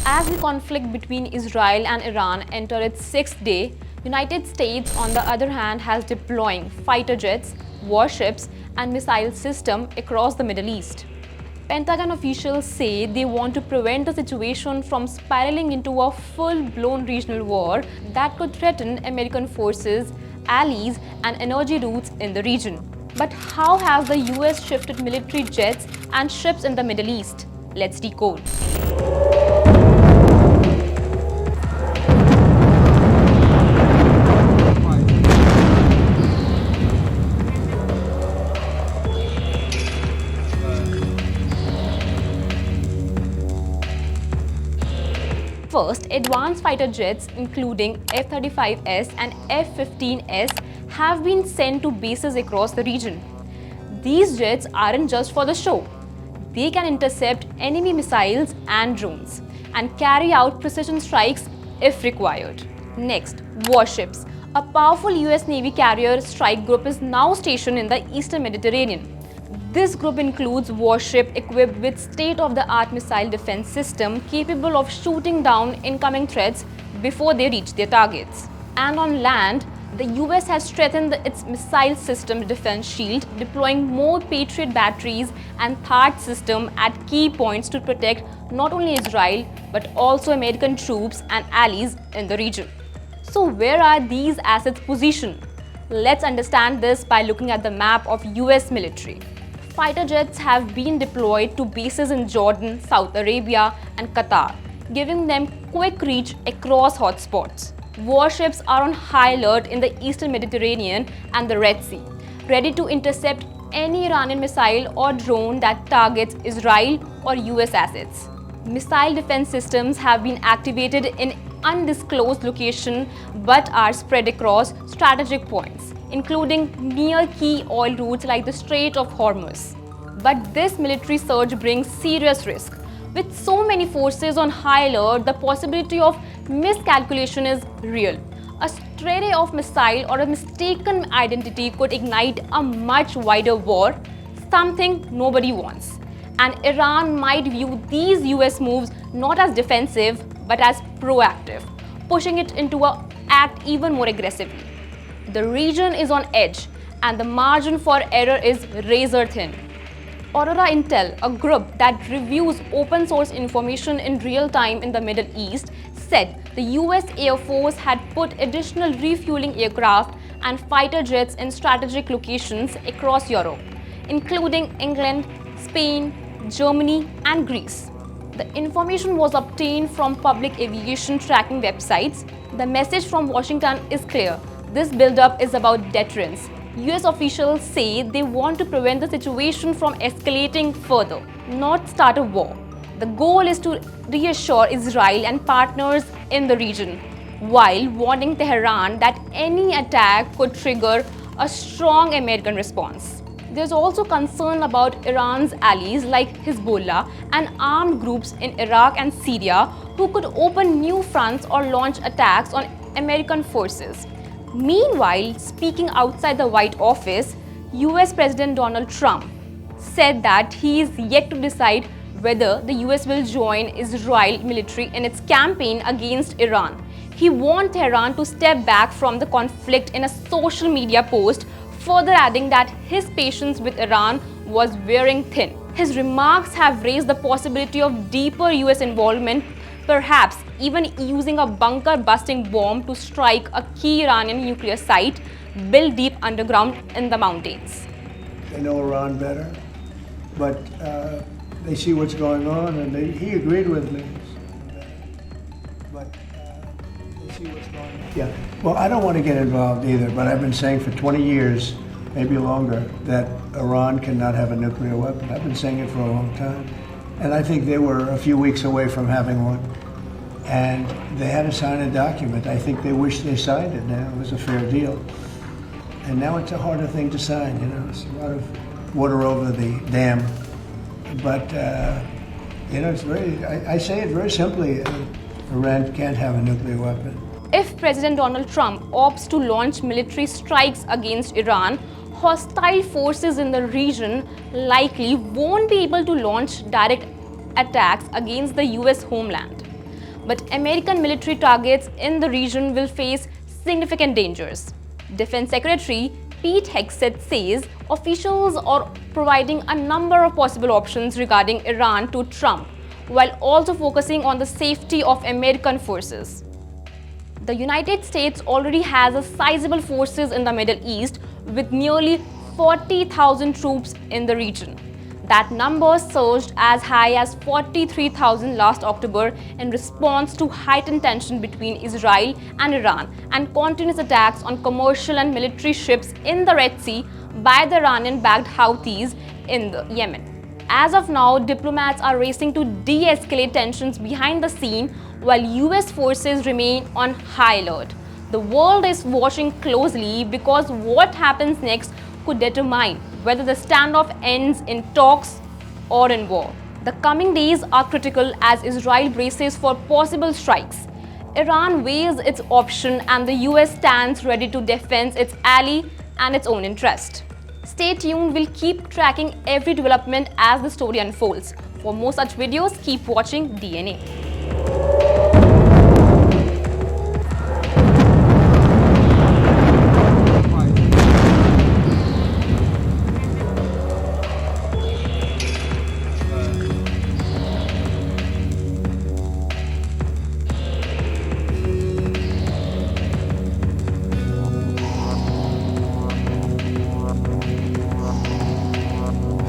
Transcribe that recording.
As the conflict between Israel and Iran entered its sixth day, United States, on the other hand, has deploying fighter jets, warships, and missile systems across the Middle East. Pentagon officials say they want to prevent the situation from spiraling into a full-blown regional war that could threaten American forces, allies, and energy routes in the region. But how has the US shifted military jets and ships in the Middle East? Let's decode. First, advanced fighter jets including F-35S and F-15S have been sent to bases across the region. These jets aren't just for the show. They can intercept enemy missiles and drones and carry out precision strikes if required. Next, warships. A powerful US Navy carrier strike group is now stationed in the Eastern Mediterranean. This group includes warships equipped with state-of-the-art missile defense system capable of shooting down incoming threats before they reach their targets. And on land, the US has strengthened its missile system defense shield, deploying more Patriot batteries and THAAD system at key points to protect not only Israel but also American troops and allies in the region. So where are these assets positioned? Let's understand this by looking at the map of US military. Fighter jets have been deployed to bases in Jordan, Saudi Arabia, and Qatar, giving them quick reach across hotspots. Warships are on high alert in the Eastern Mediterranean and the Red Sea, ready to intercept any Iranian missile or drone that targets Israel or US assets. Missile defense systems have been activated in undisclosed locations but are spread across strategic points, including near key oil routes like the Strait of Hormuz. But this military surge brings serious risk. With so many forces on high alert, the possibility of miscalculation is real. A stray of missile or a mistaken identity could ignite a much wider war, something nobody wants. And Iran might view these US moves not as defensive but as proactive, pushing it into an act even more aggressively. The region is on edge and the margin for error is razor thin. Aurora Intel, a group that reviews open source information in real time in the Middle East, said the US Air Force had put additional refueling aircraft and fighter jets in strategic locations across Europe, including England, Spain, Germany, and Greece. The information was obtained from public aviation tracking websites. The message from Washington is clear. This buildup is about deterrence. US officials say they want to prevent the situation from escalating further, not start a war. The goal is to reassure Israel and partners in the region, while warning Tehran that any attack could trigger a strong American response. There's also concern about Iran's allies like Hezbollah and armed groups in Iraq and Syria who could open new fronts or launch attacks on American forces. Meanwhile, speaking outside the White Office, US President Donald Trump said that he is yet to decide whether the US will join Israel military in its campaign against Iran. He warned Tehran to step back from the conflict in a social media post, further adding that his patience with Iran was wearing thin. His remarks have raised the possibility of deeper US involvement, perhaps even using a bunker-busting bomb to strike a key Iranian nuclear site built deep underground in the mountains. They know Iran better, but they see what's going on, and he agreed with me. But they see what's going on. Yeah, well, I don't want to get involved either, but I've been saying for 20 years, maybe longer, that Iran cannot have a nuclear weapon. I've been saying it for a long time. And I think they were a few weeks away from having one. And they had to sign a document. I think they wish they signed it now. It was a fair deal. And now it's a harder thing to sign, you know. It's a lot of water over the dam. But, you know, it's very, I say it very simply, Iran can't have a nuclear weapon. If President Donald Trump opts to launch military strikes against Iran, hostile forces in the region likely won't be able to launch direct attacks against the US homeland. but American military targets in the region will face significant dangers. Defense Secretary Pete Hegseth says officials are providing a number of possible options regarding Iran to Trump, while also focusing on the safety of American forces. The United States already has a sizable forces in the Middle East with nearly 40,000 troops in the region. That number surged as high as 43,000 last October in response to heightened tension between Israel and Iran and continuous attacks on commercial and military ships in the Red Sea by the Iranian-backed Houthis in Yemen. As of now, diplomats are racing to de-escalate tensions behind the scene while US forces remain on high alert. The world is watching closely because what happens next could determine whether the standoff ends in talks or in war. The coming days are critical as Israel braces for possible strikes. Iran weighs its option and the US stands ready to defend its ally and its own interest. Stay tuned, we'll keep tracking every development as the story unfolds. For more such videos, keep watching DNA.